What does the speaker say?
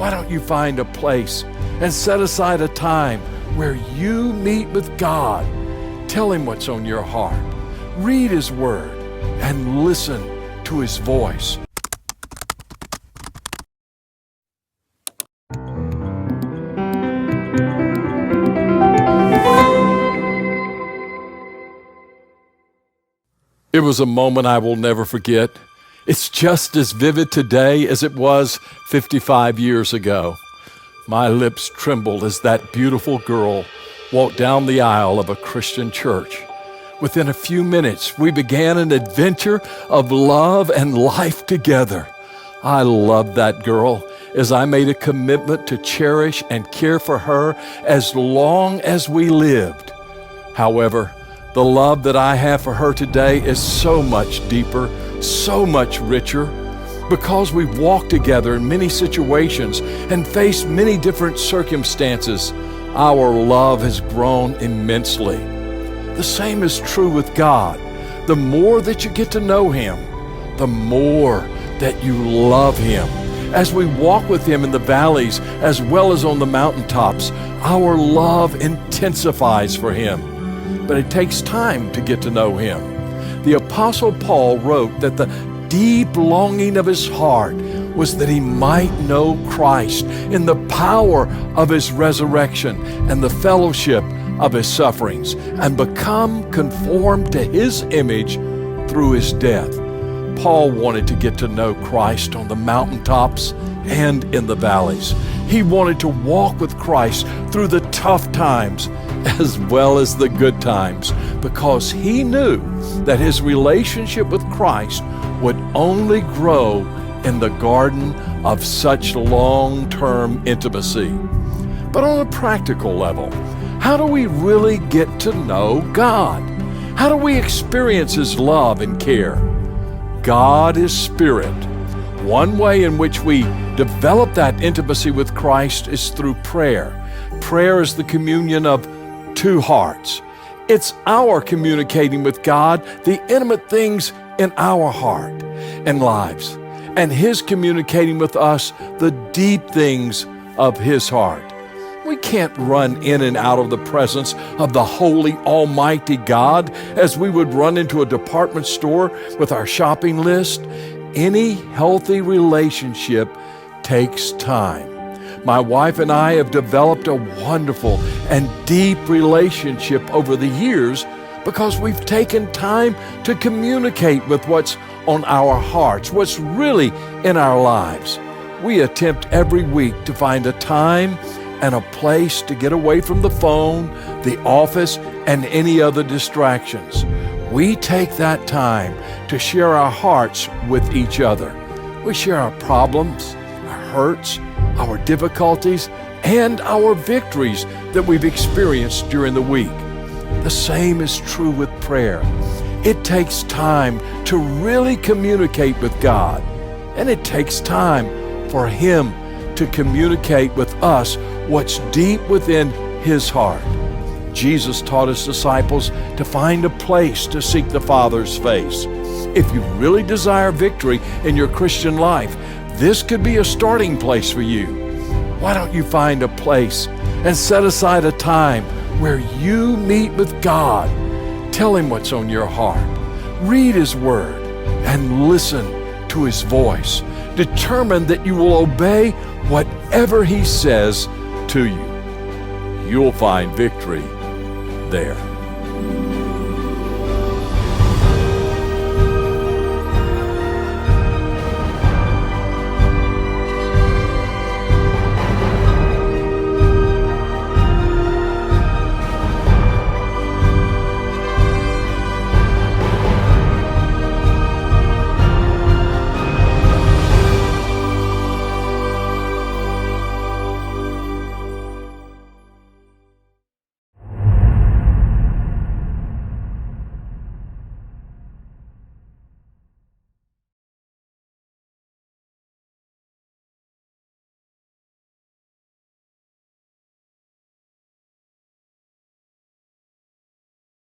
Why don't you find a place and set aside a time where you meet with God? Tell Him what's on your heart. Read His Word and listen to His voice. It was a moment I will never forget. It's just as vivid today as it was 55 years ago. My lips trembled as that beautiful girl walked down the aisle of a Christian church. Within a few minutes, we began an adventure of love and life together. I loved that girl as I made a commitment to cherish and care for her as long as we lived. However, the love that I have for her today is so much deeper, so much richer, because we've walked together in many situations and faced many different circumstances. Our love has grown immensely. The same is true with God. The more that you get to know Him, the more that you love Him. As we walk with Him in the valleys as well as on the mountaintops, our love intensifies for Him. But it takes time to get to know Him. The Apostle Paul wrote that the deep longing of his heart was that he might know Christ in the power of His resurrection and the fellowship of His sufferings, and become conformed to His image through His death. Paul wanted to get to know Christ on the mountaintops and in the valleys. He wanted to walk with Christ through the tough times as well as the good times, because he knew that his relationship with Christ would only grow in the garden of such long-term intimacy. But on a practical level, how do we really get to know God? How do we experience His love and care? God is Spirit. One way in which we develop that intimacy with Christ is through prayer. Prayer is the communion of two hearts. It's our communicating with God the intimate things in our heart and lives, and His communicating with us the deep things of His heart. We can't run in and out of the presence of the holy, almighty God as we would run into a department store with our shopping list. Any healthy relationship takes time. My wife and I have developed a wonderful and deep relationship over the years because we've taken time to communicate with what's on our hearts, what's really in our lives. We attempt every week to find a time and a place to get away from the phone, the office, and any other distractions. We take that time to share our hearts with each other. We share our problems, our hurts, our difficulties, and our victories that we've experienced during the week. The same is true with prayer. It takes time to really communicate with God, and it takes time for Him to communicate with us what's deep within His heart. Jesus taught His disciples to find a place to seek the Father's face. If you really desire victory in your Christian life, this could be a starting place for you. Why don't you find a place and set aside a time where you meet with God? Tell Him what's on your heart. Read His Word and listen to His voice. Determine that you will obey whatever He says to you. You'll find victory there.